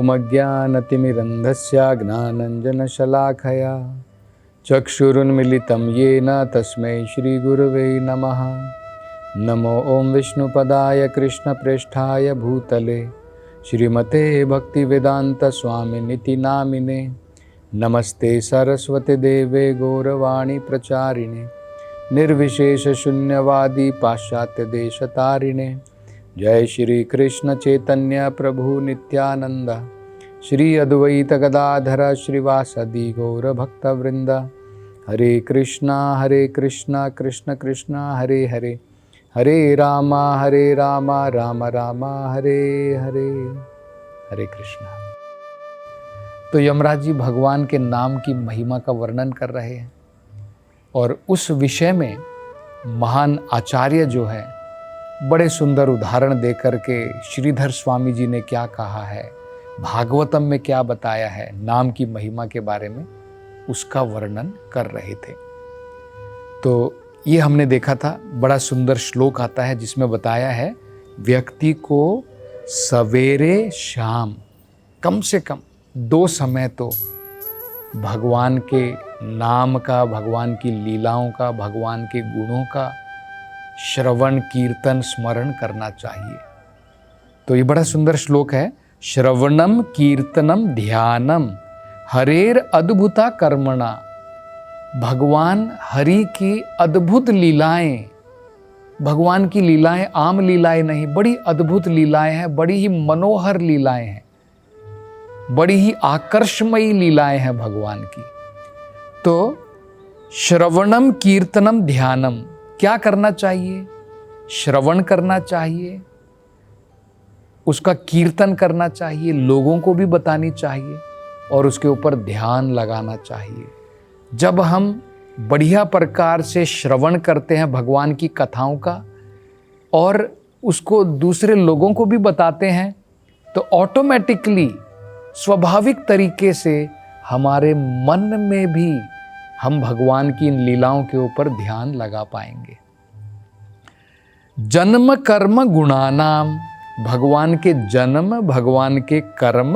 ओमज्ञानतिमिरन्धस्य ज्ञानञ्जनशलाखया चक्षुरुन्मिलितं येन तस्मै श्रीगुरवे नमः। नमो ॐ विष्णुपदाय कृष्णप्रेष्ठाय भूतले श्रीमते भक्तिवेदान्तस्वामिनिति नामिने। नमस्ते सरस्वती देवे गौरवाणी प्रचारिणे निर्विशेषशून्यवादी पाश्चात्यदेशतारिणे। जय श्री कृष्ण चैतन्य प्रभु नित्यानंद श्री अद्वैत गदाधर श्रीवासदि गौरभक्तवृंद। हरे कृष्णा कृष्ण कृष्ण हरे हरे, हरे रामा राम राम हरे हरे। हरे कृष्णा। तो यमराज जी भगवान के नाम की महिमा का वर्णन कर रहे हैं और उस विषय में महान आचार्य जो है बड़े सुंदर उदाहरण देकर के श्रीधर स्वामी जी ने क्या कहा है, भागवतम में क्या बताया है नाम की महिमा के बारे में, उसका वर्णन कर रहे थे। तो ये हमने देखा था, बड़ा सुंदर श्लोक आता है जिसमें बताया है व्यक्ति को सवेरे शाम कम से कम 2 समय तो भगवान के नाम का, भगवान की लीलाओं का, भगवान के गुणों का श्रवण कीर्तन स्मरण करना चाहिए। तो ये बड़ा सुंदर श्लोक है। श्रवणम कीर्तनम ध्यानम हरेर अद्भुता कर्मणा। भगवान हरि की अद्भुत लीलाएं, भगवान की लीलाएं आम लीलाएं नहीं, बड़ी अद्भुत लीलाएं हैं, बड़ी ही मनोहर लीलाएं हैं, बड़ी ही आकर्षमयी लीलाएं हैं भगवान की। तो श्रवणम कीर्तनम ध्यानम, क्या करना चाहिए? श्रवण करना चाहिए, उसका कीर्तन करना चाहिए, लोगों को भी बतानी चाहिए और उसके ऊपर ध्यान लगाना चाहिए। जब हम बढ़िया प्रकार से श्रवण करते हैं भगवान की कथाओं का और उसको दूसरे लोगों को भी बताते हैं तो ऑटोमेटिकली स्वाभाविक तरीके से हमारे मन में भी हम भगवान की इन लीलाओं के ऊपर ध्यान लगा पाएंगे। जन्म कर्म गुणानाम, भगवान के जन्म, भगवान के कर्म,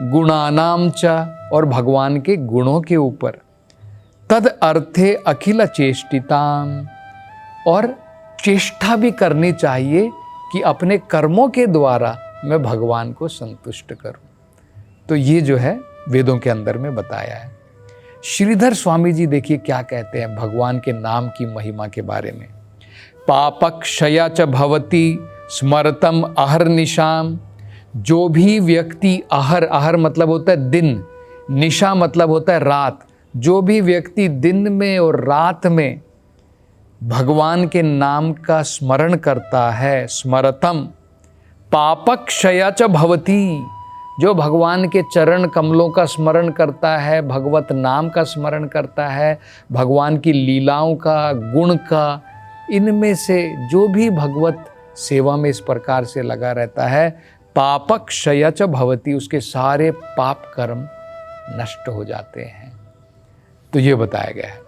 गुणानाम च, और भगवान के गुणों के ऊपर, तद अर्थे अखिल चेष्टिताम, और चेष्टा भी करनी चाहिए कि अपने कर्मों के द्वारा मैं भगवान को संतुष्ट करूं। तो ये जो है वेदों के अंदर में बताया है। श्रीधर स्वामी जी देखिए क्या कहते हैं भगवान के नाम की महिमा के बारे में। पापक्षया च भवति स्मरतम अहर्निशाम। जो भी व्यक्ति, अहर मतलब होता है दिन, निशा मतलब होता है रात, जो भी व्यक्ति दिन में और रात में भगवान के नाम का स्मरण करता है, स्मरतम पापक्षया च भवति, जो भगवान के चरण कमलों का स्मरण करता है, भगवत नाम का स्मरण करता है, भगवान की लीलाओं का, गुण का, इनमें से जो भी भगवत सेवा में इस प्रकार से लगा रहता है, पापक्षय च भवति, उसके सारे पाप कर्म नष्ट हो जाते हैं। तो ये बताया गया है।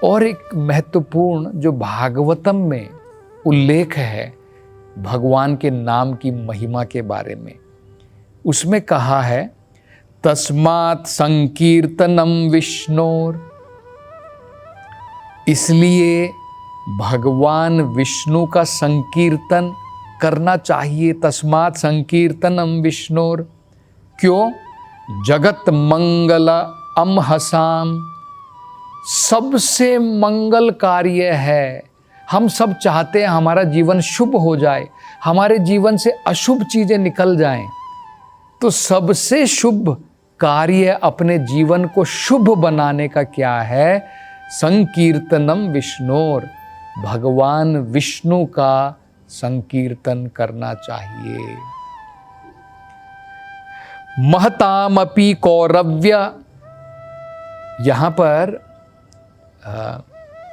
और एक महत्वपूर्ण जो भागवतम में उल्लेख है भगवान के नाम की महिमा के बारे में, उसमें कहा है तस्मात् संकीर्तनम विष्णोर, इसलिए भगवान विष्णु का संकीर्तन करना चाहिए। तस्मात् संकीर्तनम विष्णोर, क्यों? जगत मंगल अमहसाम, सबसे मंगल कार्य है। हम सब चाहते हैं हमारा जीवन शुभ हो जाए, हमारे जीवन से अशुभ चीजें निकल जाएं। तो सबसे शुभ कार्य अपने जीवन को शुभ बनाने का क्या है? संकीर्तनम विष्णोर, भगवान विष्णु का संकीर्तन करना चाहिए। महतामपि कौरव्य, यहाँ पर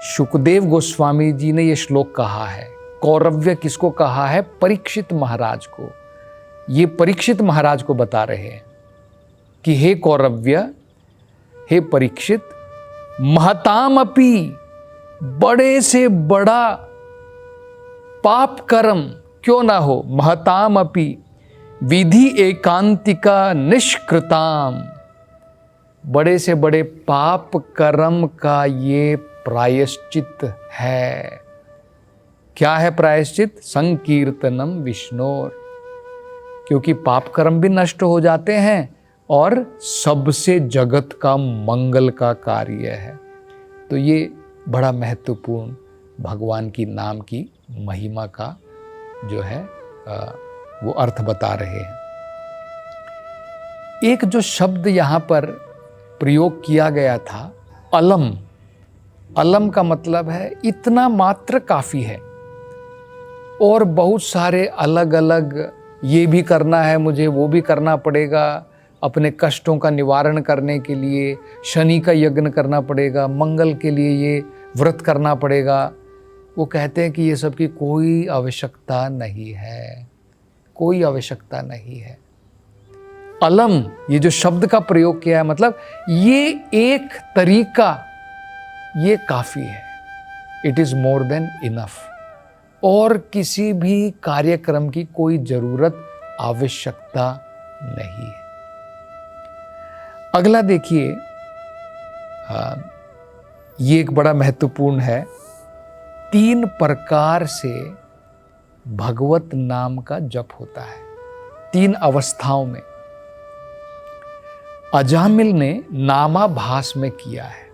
शुकदेव गोस्वामी जी ने यह श्लोक कहा है। कौरव्य किसको कहा है? परीक्षित महाराज को। ये परीक्षित महाराज को बता रहे हैं कि हे कौरव्य, हे परीक्षित, महतामपि, बड़े से बड़ा पाप कर्म क्यों ना हो, महतामपि, विधि एकांतिका निष्कृताम, बड़े से बड़े पाप कर्म का ये प्रायश्चित है। क्या है प्रायश्चित? संकीर्तनम विष्णोर, क्योंकि पाप कर्म भी नष्ट हो जाते हैं और सबसे जगत का मंगल का कार्य है। तो ये बड़ा महत्वपूर्ण भगवान की नाम की महिमा का जो है वो अर्थ बता रहे हैं। एक जो शब्द यहाँ पर प्रयोग किया गया था, अलम, अलम का मतलब है इतना मात्र काफ़ी है, और बहुत सारे अलग अलग ये भी करना है मुझे, वो भी करना पड़ेगा, अपने कष्टों का निवारण करने के लिए शनि का यज्ञ करना पड़ेगा, मंगल के लिए ये व्रत करना पड़ेगा। वो कहते हैं कि ये सब की कोई आवश्यकता नहीं है, कोई आवश्यकता नहीं है। अलम, ये जो शब्द का प्रयोग किया है, मतलब ये एक तरीका, ये काफ़ी है, it is more than enough, और किसी भी कार्यक्रम की कोई ज़रूरत आवश्यकता नहीं है। अगला देखिए, ये एक बड़ा महत्वपूर्ण है। 3 प्रकार से भगवत नाम का जप होता है, 3 अवस्थाओं में। अजामिल ने नामाभास में किया है।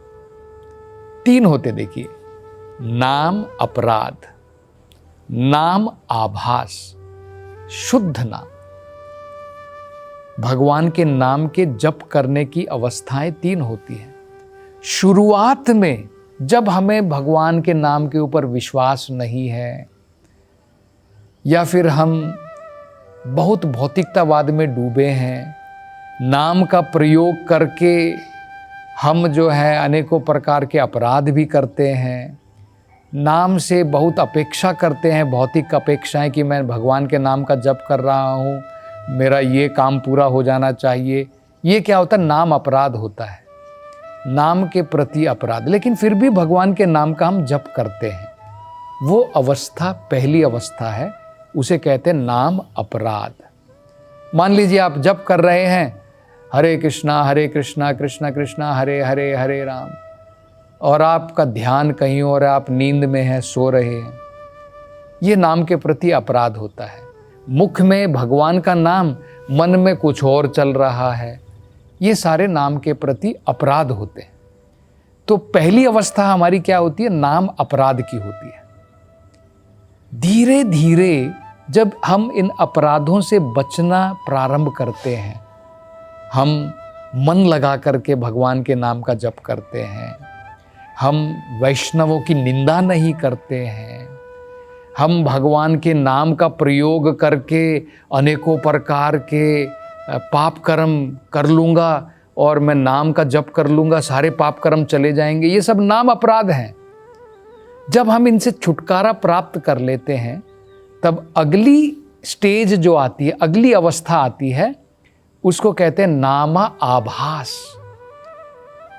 3 होते देखिए, नाम अपराध, नाम आभास, शुद्ध नाम। भगवान के नाम के जप करने की अवस्थाएं 3 होती हैं। शुरुआत में जब हमें भगवान के नाम के ऊपर विश्वास नहीं है, या फिर हम बहुत भौतिकतावाद में डूबे हैं, नाम का प्रयोग करके हम जो है अनेकों प्रकार के अपराध भी करते हैं, नाम से बहुत अपेक्षा करते हैं, भौतिक अपेक्षाएं कि मैं भगवान के नाम का जप कर रहा हूँ, मेरा ये काम पूरा हो जाना चाहिए। ये क्या होता है? नाम अपराध होता है, नाम के प्रति अपराध। लेकिन फिर भी भगवान के नाम का हम जप करते हैं, वो अवस्था पहली अवस्था है, उसे कहते हैं नाम अपराध। मान लीजिए आप जप कर रहे हैं हरे कृष्णा कृष्णा कृष्णा हरे हरे हरे राम, और आपका ध्यान कहीं और, आप नींद में हैं, सो रहे हैं, ये नाम के प्रति अपराध होता है। मुख में भगवान का नाम, मन में कुछ और चल रहा है, ये सारे नाम के प्रति अपराध होते हैं। तो पहली अवस्था हमारी क्या होती है? नाम अपराध की होती है। धीरे धीरे जब हम इन अपराधों से बचना प्रारंभ करते हैं, हम मन लगा करके भगवान के नाम का जप करते हैं, हम वैष्णवों की निंदा नहीं करते हैं, हम भगवान के नाम का प्रयोग करके अनेकों प्रकार के पाप कर्म कर लूँगा और मैं नाम का जप कर लूँगा, सारे पाप कर्म चले जाएंगे, ये सब नाम अपराध हैं। जब हम इनसे छुटकारा प्राप्त कर लेते हैं, तब अगली स्टेज जो आती है, अगली अवस्था आती है, उसको कहते हैं नामा आभास।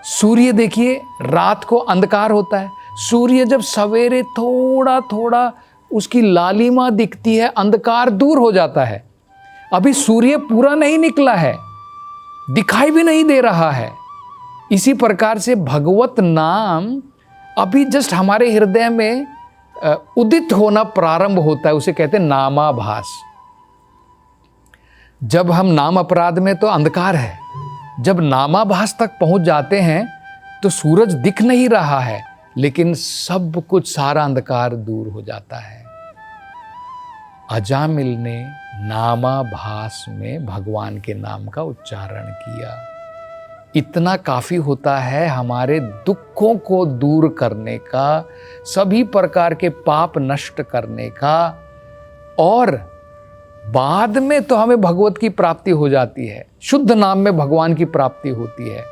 सूर्य देखिए, रात को अंधकार होता है, सूर्य जब सवेरे थोड़ा थोड़ा उसकी लालिमा दिखती है, अंधकार दूर हो जाता है। अभी सूर्य पूरा नहीं निकला है, दिखाई भी नहीं दे रहा है। इसी प्रकार से भगवत नाम अभी जस्ट हमारे हृदय में उदित होना प्रारंभ होता है, उसे कहते हैं नामाभास। जब हम नाम अपराध में तो अंधकार है, जब नामाभास तक पहुंच जाते हैं तो सूरज दिख नहीं रहा है, लेकिन सब कुछ, सारा अंधकार दूर हो जाता है। अजामिल ने नामाभास में भगवान के नाम का उच्चारण किया। इतना काफ़ी होता है हमारे दुखों को दूर करने का, सभी प्रकार के पाप नष्ट करने का, और बाद में तो हमें भगवत की प्राप्ति हो जाती है, शुद्ध नाम में भगवान की प्राप्ति होती है।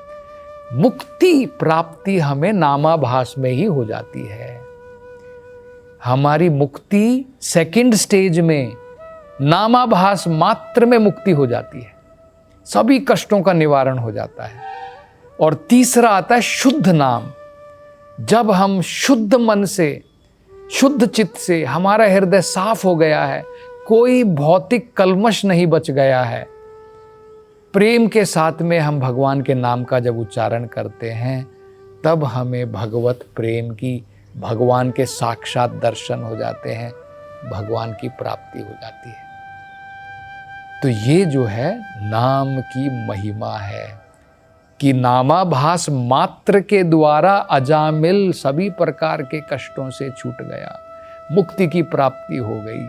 मुक्ति प्राप्ति हमें नामाभास में ही हो जाती है। हमारी मुक्ति सेकंड स्टेज में नामाभास मात्र में मुक्ति हो जाती है, सभी कष्टों का निवारण हो जाता है। और तीसरा आता है शुद्ध नाम। जब हम शुद्ध मन से, शुद्ध चित्त से, हमारा हृदय साफ हो गया है, कोई भौतिक कल्मश नहीं बच गया है। प्रेम के साथ में हम भगवान के नाम का जब उच्चारण करते हैं तब हमें भगवत प्रेम की, भगवान के साक्षात दर्शन हो जाते हैं, भगवान की प्राप्ति हो जाती है। तो ये जो है नाम की महिमा है कि नामाभास मात्र के द्वारा अजामिल सभी प्रकार के कष्टों से छूट गया, मुक्ति की प्राप्ति हो गई।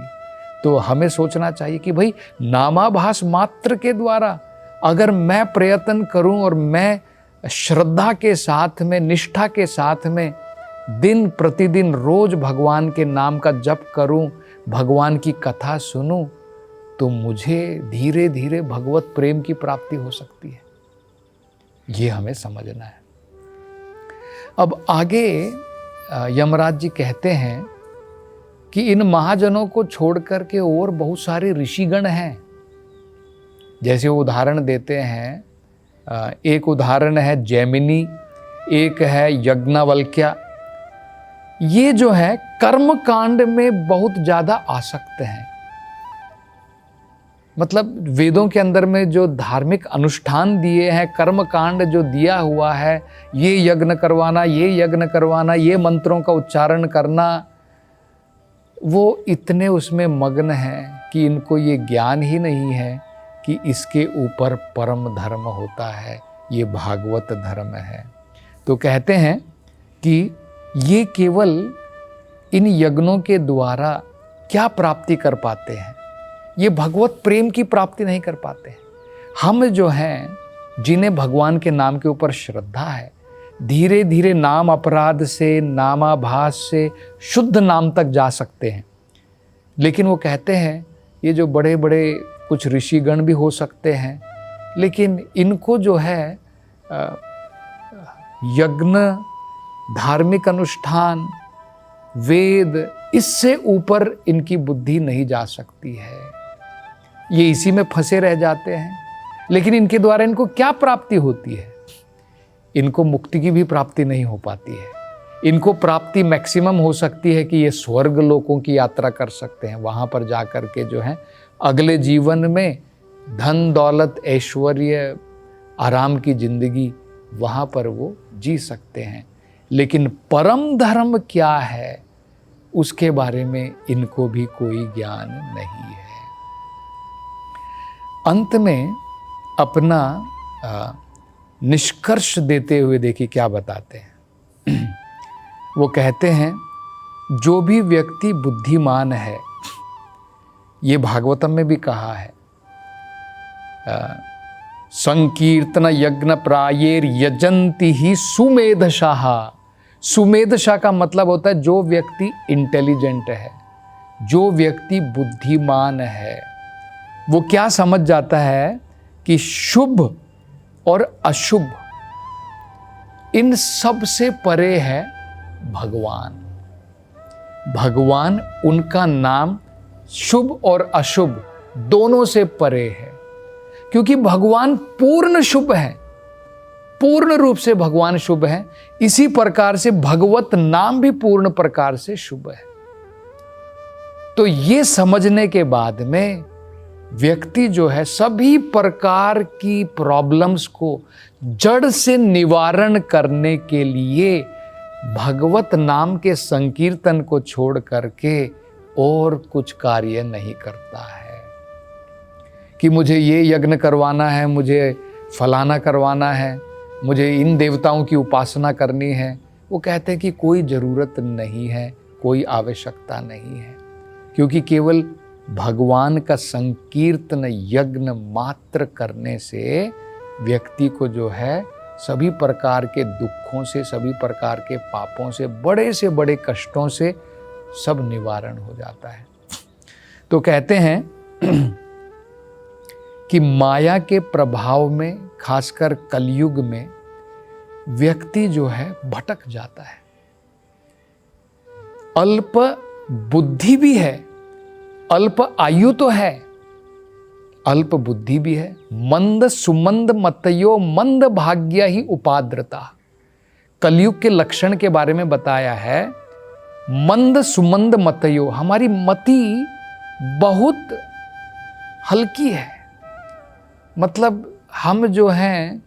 तो हमें सोचना चाहिए कि भाई नामाभास मात्र के द्वारा अगर मैं प्रयत्न करूं और मैं श्रद्धा के साथ में, निष्ठा के साथ में दिन प्रतिदिन रोज भगवान के नाम का जप करूं, भगवान की कथा सुनूं, तो मुझे धीरे धीरे भगवत प्रेम की प्राप्ति हो सकती है। ये हमें समझना है। अब आगे यमराज जी कहते हैं कि इन महाजनों को छोड़ करके और बहुत सारे ऋषिगण हैं। जैसे उदाहरण देते हैं, एक उदाहरण है जैमिनी, एक है यज्ञवल्क्य। ये जो है कर्म कांड में बहुत ज़्यादा आसक्त हैं। मतलब वेदों के अंदर में जो धार्मिक अनुष्ठान दिए हैं, कर्म कांड जो दिया हुआ है, ये यज्ञ करवाना, ये यज्ञ करवाना, ये मंत्रों का उच्चारण करना, वो इतने उसमें मग्न हैं कि इनको ये ज्ञान ही नहीं है कि इसके ऊपर परम धर्म होता है, ये भागवत धर्म है। तो कहते हैं कि ये केवल इन यज्ञों के द्वारा क्या प्राप्ति कर पाते हैं, ये भगवत प्रेम की प्राप्ति नहीं कर पाते हैं। हम जो हैं, जिन्हें भगवान के नाम के ऊपर श्रद्धा है, धीरे धीरे नाम अपराध से, नामाभास से शुद्ध नाम तक जा सकते हैं। लेकिन वो कहते हैं ये जो बड़े बड़े कुछ ऋषिगण भी हो सकते हैं, लेकिन इनको जो है यज्ञ, धार्मिक अनुष्ठान, वेद, इससे ऊपर इनकी बुद्धि नहीं जा सकती है। ये इसी में फंसे रह जाते हैं। लेकिन इनके द्वारा इनको क्या प्राप्ति होती है? इनको मुक्ति की भी प्राप्ति नहीं हो पाती है। इनको प्राप्ति मैक्सिमम हो सकती है कि ये स्वर्ग लोकों की यात्रा कर सकते हैं। वहाँ पर जा कर के जो है अगले जीवन में धन दौलत, ऐश्वर्य, आराम की जिंदगी वहाँ पर वो जी सकते हैं। लेकिन परम धर्म क्या है उसके बारे में इनको भी कोई ज्ञान नहीं है। अंत में अपना निष्कर्ष देते हुए देखिए क्या बताते हैं। वो कहते हैं जो भी व्यक्ति बुद्धिमान है, ये भागवतम में भी कहा है, संकीर्तन यज्ञ प्रायेर यजंती ही सुमेधशाह। सुमेधशाह का मतलब होता है जो व्यक्ति इंटेलिजेंट है, जो व्यक्ति बुद्धिमान है, वो क्या समझ जाता है कि शुभ और अशुभ इन सब से परे है भगवान। भगवान, उनका नाम शुभ और अशुभ दोनों से परे है, क्योंकि भगवान पूर्ण शुभ है, पूर्ण रूप से भगवान शुभ है। इसी प्रकार से भगवत नाम भी पूर्ण प्रकार से शुभ है। तो ये समझने के बाद में व्यक्ति जो है सभी प्रकार की प्रॉब्लम्स को जड़ से निवारण करने के लिए भगवत नाम के संकीर्तन को छोड़ करके और कुछ कार्य नहीं करता है कि मुझे ये यज्ञ करवाना है, मुझे फलाना करवाना है, मुझे इन देवताओं की उपासना करनी है। वो कहते हैं कि कोई ज़रूरत नहीं है, कोई आवश्यकता नहीं है, क्योंकि केवल भगवान का संकीर्तन यज्ञ मात्र करने से व्यक्ति को जो है सभी प्रकार के दुखों से, सभी प्रकार के पापों से, बड़े से बड़े कष्टों से सब निवारण हो जाता है। तो कहते हैं कि माया के प्रभाव में, खासकर कलयुग में, व्यक्ति जो है भटक जाता है। अल्प बुद्धि भी है, अल्प आयु तो है, अल्प बुद्धि भी है। मंद सुमंद मतयो मंद भाग्य ही उपाद्रता। कलयुग के लक्षण के बारे में बताया है। मंद सुमंद मतयो, हमारी मति बहुत हल्की है। मतलब हम जो हैं,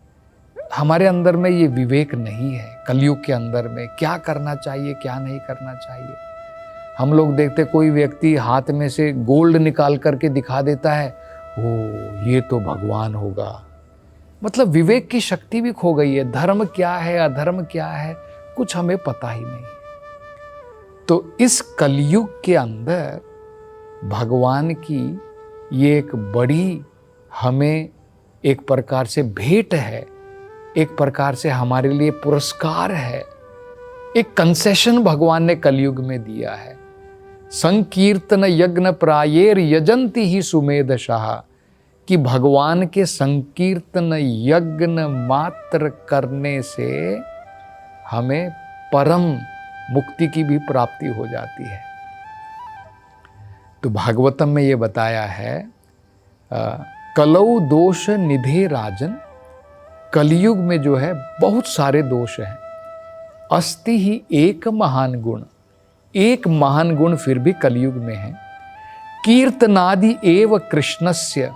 हमारे अंदर में ये विवेक नहीं है। कलयुग के अंदर में क्या करना चाहिए, क्या नहीं करना चाहिए। हम लोग देखते कोई व्यक्ति हाथ में से गोल्ड निकाल करके दिखा देता है, ओ ये तो भगवान होगा। मतलब विवेक की शक्ति भी खो गई है। धर्म क्या है, अधर्म क्या है, कुछ हमें पता ही नहीं। तो इस कलयुग के अंदर भगवान की ये एक बड़ी हमें एक प्रकार से भेंट है, एक प्रकार से हमारे लिए पुरस्कार है, एक कंसेशन भगवान ने कलयुग में दिया है। संकीर्तन यज्ञ प्रायेर यजंती ही सुमेधशाह, कि भगवान के संकीर्तन यज्ञ मात्र करने से हमें परम मुक्ति की भी प्राप्ति हो जाती है। तो भागवतम में ये बताया है, कलौ दोष निधे राजन, कलयुग में जो है बहुत सारे दोष हैं। अस्ति ही एक महान गुण, एक महान गुण फिर भी कलयुग में है। कीर्तनादि एव कृष्णस्य,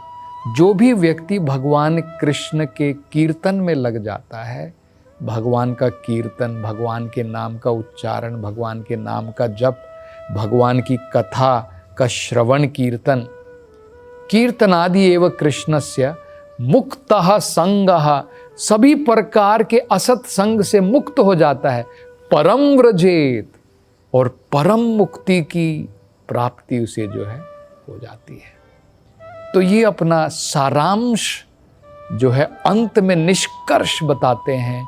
जो भी व्यक्ति भगवान कृष्ण के कीर्तन में लग जाता है, भगवान का कीर्तन, भगवान के नाम का उच्चारण, भगवान के नाम का जप, भगवान की कथा का श्रवण कीर्तन, कीर्तनादि एव कृष्णस्य मुक्तः संगः, सभी प्रकार के असत संग से मुक्त हो जाता है। परम व्रजेत, और परम मुक्ति की प्राप्ति उसे जो है हो जाती है। तो ये अपना सारांश जो है अंत में निष्कर्ष बताते हैं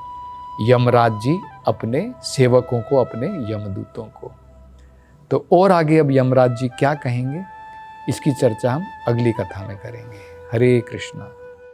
यमराज जी अपने सेवकों को, अपने यमदूतों को। तो और आगे अब यमराज जी क्या कहेंगे, इसकी चर्चा हम अगली कथा में करेंगे। हरे कृष्णा।